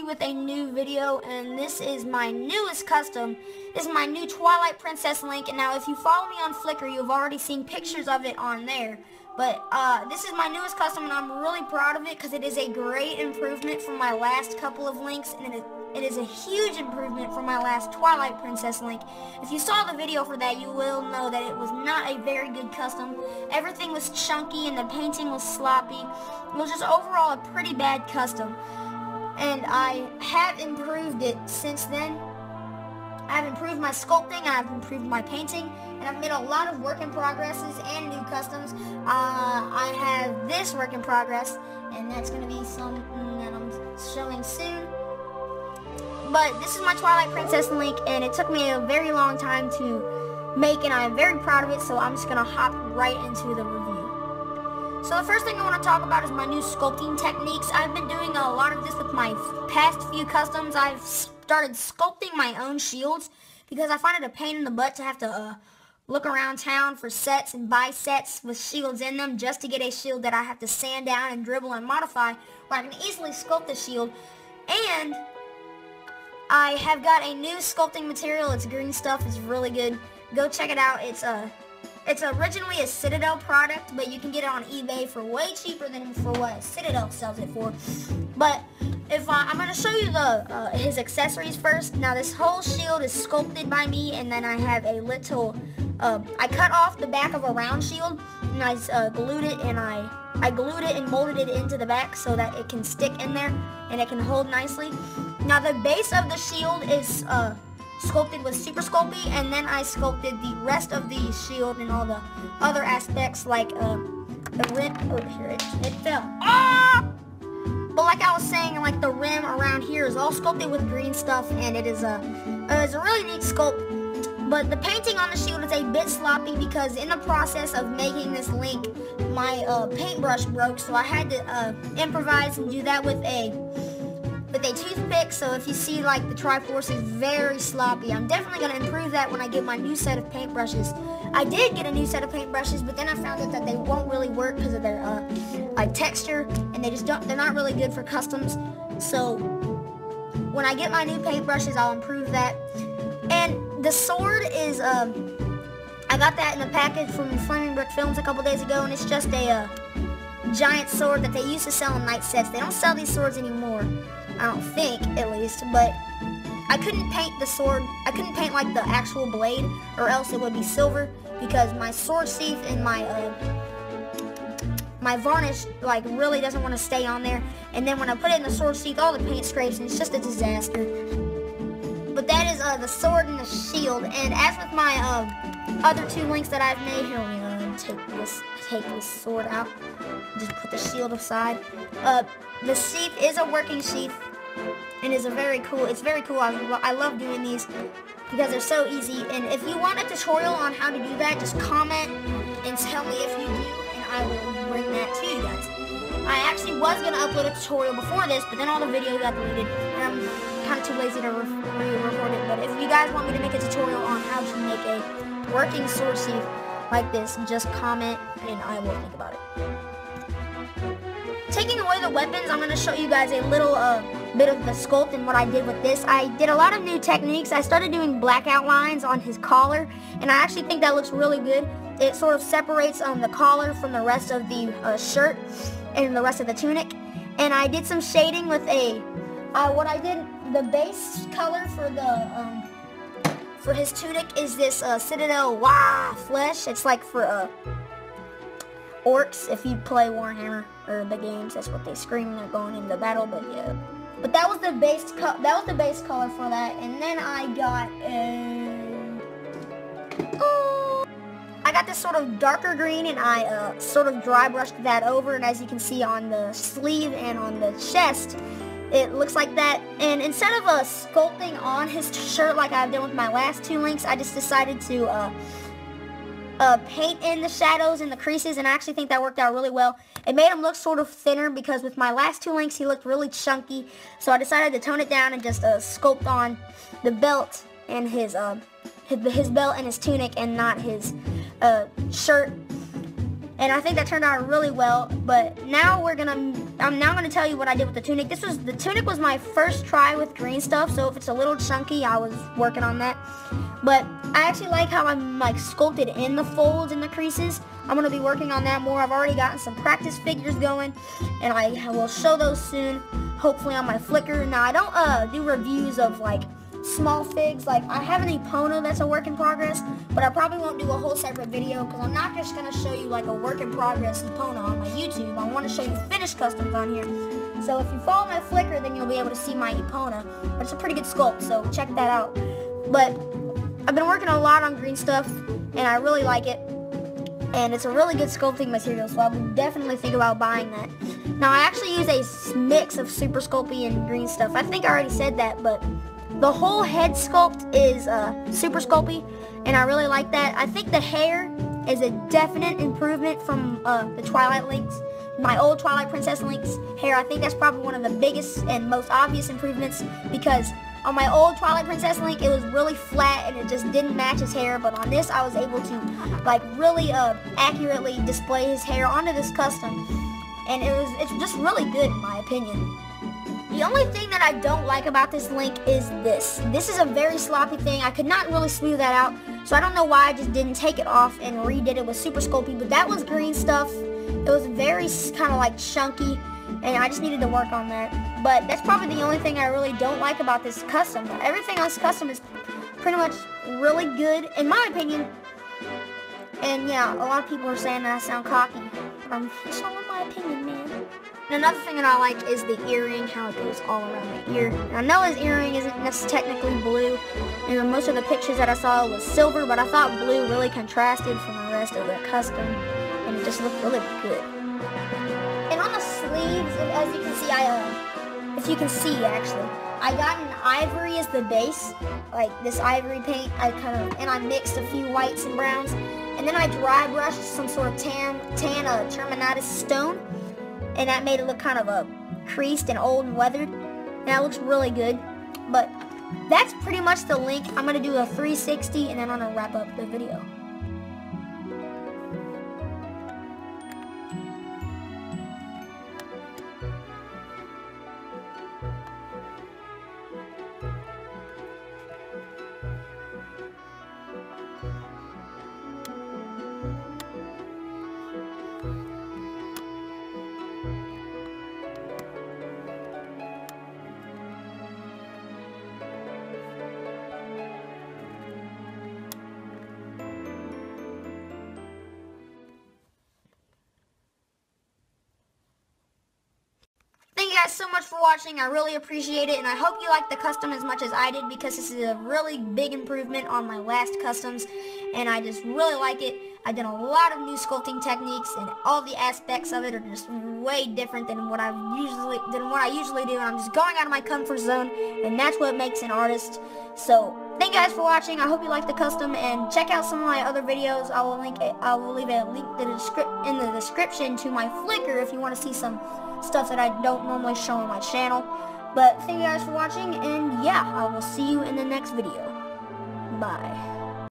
you with a new video, and this is my newest custom. This is my new Twilight Princess Link, and now if you follow me on Flickr, you've already seen pictures of it on there. But this is my newest custom, and I'm really proud of it because it is a great improvement from my last couple of links, and it is a huge improvement from my last Twilight Princess Link. If you saw the video for that, you will know that it was not a very good custom. Everything was chunky and the painting was sloppy. It was just overall a pretty bad custom. And I have improved it since then. I've improved my sculpting, I've improved my painting, and I've made a lot of work in progresses and new customs. I have this work in progress, and that's going to be something that I'm showing soon. But this is my Twilight Princess Link, and it took me a very long time to make, and I'm very proud of it, so I'm just going to hop right into the review. So the first thing I want to talk about is my new sculpting techniques. I've been doing a lot of this with my past few customs. I've started sculpting my own shields because I find it a pain in the butt to have to look around town for sets and buy sets with shields in them just to get a shield that I have to sand down and dribble and modify, where I can easily sculpt the shield. And I have got a new sculpting material. It's green stuff. It's really good. Go check it out. It's originally a Citadel product, but you can get it on eBay for way cheaper than for what Citadel sells it for. But if I'm going to show you his accessories first. Now this whole shield is sculpted by me, and then I have a little, I cut off the back of a round shield, and I glued it, and I glued it and molded it into the back so that it can stick in there and it can hold nicely. Now the base of the shield is sculpted with Super Sculpey, and then I sculpted the rest of the shield and all the other aspects like the rim. Oh, here it fell. Ah! But like I was saying, like the rim around here is all sculpted with green stuff, and it's a really neat sculpt. But the painting on the shield is a bit sloppy because in the process of making this link, my paintbrush broke, so I had to improvise and do that with a toothpick. So if you see like the Triforce is very sloppy, I'm definitely going to improve that when I get my new set of paintbrushes. I did get a new set of paintbrushes, but then I found out that they won't really work because of their like texture, and they're not really good for customs. So when I get my new paintbrushes, I'll improve that. And the sword is I got that in a package from Flaming Brick Films a couple days ago, and it's just a giant sword that they used to sell in night sets. They don't sell these swords anymore, I don't think, at least. But I couldn't paint the sword. I couldn't paint like the actual blade, or else it would be silver, because my sword sheath and my varnish like really doesn't want to stay on there. And then when I put it in the sword sheath, all the paint scrapes, and it's just a disaster. But that is the sword and the shield. And as with my other two links that I've made, here, let me take this sword out. Just put the shield aside. The sheath is a working sheath, and it's very cool. I love doing these because they're so easy. And if you want a tutorial on how to do that, just comment and tell me if you do, and I will bring that to you guys. I actually was going to upload a tutorial before this, but then all the videos got deleted, and I'm kind of too lazy to re-record it. But if you guys want me to make a tutorial on how to make a working sword sheath like this, just comment, and I will think about it. Taking away the weapons, I'm going to show you guys a little bit of the sculpt and what I did with this. I did a lot of new techniques. I started doing black outlines on his collar, and I actually think that looks really good. It sort of separates the collar from the rest of the shirt and the rest of the tunic. And I did some shading with the base color for his tunic is this Citadel flesh. It's like for orcs. If you play Warhammer or the games, that's what they scream when they're going into battle. But yeah, but that was the base color for that. And then I got this sort of darker green, and I sort of dry brushed that over. And as you can see on the sleeve and on the chest, it looks like that. And instead of sculpting on his shirt like I've done with my last two links, I just decided to paint in the shadows and the creases, and I actually think that worked out really well. It made him look sort of thinner because with my last two links he looked really chunky, so I decided to tone it down and just sculpt on the belt and his belt and his tunic, and not his shirt. And I think that turned out really well. But now we're gonna I'm now going to tell you what I did with the tunic. The tunic was my first try with green stuff, so if it's a little chunky, I was working on that. But I actually like how I'm like sculpted in the folds and the creases. I'm going to be working on that more. I've already gotten some practice figures going, and I will show those soon, hopefully on my Flickr. Now, I don't do reviews of like small figs. Like, I have an Epona that's a work in progress, but I probably won't do a whole separate video because I'm not just going to show you like a work in progress Epona on my YouTube. I want to show you finished customs on here. So if you follow my Flickr, then you'll be able to see my Epona. But it's a pretty good sculpt, so check that out. But I've been working a lot on green stuff, and I really like it. And it's a really good sculpting material, so I would definitely think about buying that. Now, I actually use a mix of Super Sculpey and green stuff. I think I already said that, but the whole head sculpt is Super Sculpey, and I really like that. I think the hair is a definite improvement from the Twilight Link's, my old Twilight Princess Link's hair. I think that's probably one of the biggest and most obvious improvements, because on my old Twilight Princess Link, it was really flat and it just didn't match his hair, but on this, I was able to like really accurately display his hair onto this custom, and it's just really good in my opinion. The only thing that I don't like about this Link is this. This is a very sloppy thing. I could not really smooth that out, so I don't know why I just didn't take it off and redid it with Super Sculpey, but that was green stuff. It was very kind of like chunky, and I just needed to work on that. But that's probably the only thing I really don't like about this custom. Everything on this custom is pretty much really good, in my opinion. And yeah, a lot of people are saying that I sound cocky. It's all in my opinion, man. And another thing that I like is the earring, how it goes all around the ear. And I know his earring isn't technically blue, and most of the pictures that I saw was silver, but I thought blue really contrasted from the rest of the custom, and it just looked really good. And on the sleeves, as you can see, if you can see actually, I got an ivory as the base, like this ivory paint. And I mixed a few whites and browns, and then I dry brushed some sort of tan terminatus stone, and that made it look kind of creased and old and weathered. And that looks really good. But that's pretty much the Link. I'm gonna do a 360, and then I'm gonna wrap up the video. Thank you guys so much for watching. I really appreciate it, and I hope you liked the custom as much as I did, because this is a really big improvement on my last customs, and I just really like it. I've done a lot of new sculpting techniques, and all the aspects of it are just way different than what I usually do. I'm just going out of my comfort zone, and that's what makes an artist. So thank you guys for watching. I hope you liked the custom, and check out some of my other videos. I will leave a link in the description to my Flickr if you want to see some stuff that I don't normally show on my channel. But thank you guys for watching, and yeah, I will see you in the next video. Bye.